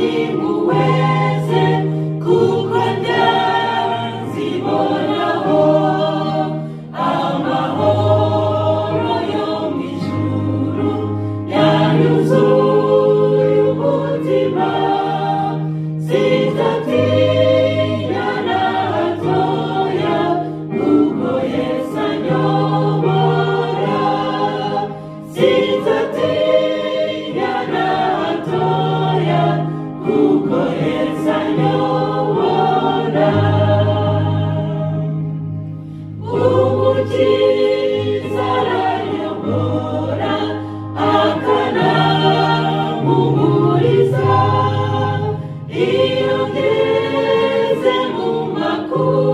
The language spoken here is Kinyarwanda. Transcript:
nimuweze kuko ndazibonaho amahoro yo mu ijuru yanyuzuye umutima. Sinzatinya na hatoya kuko Yesu anyobora. Sinzatinya na hatoya kuko Yesu anyobora. Umukiza aranyobora akanampumuriza iyo ngeze mu makuba.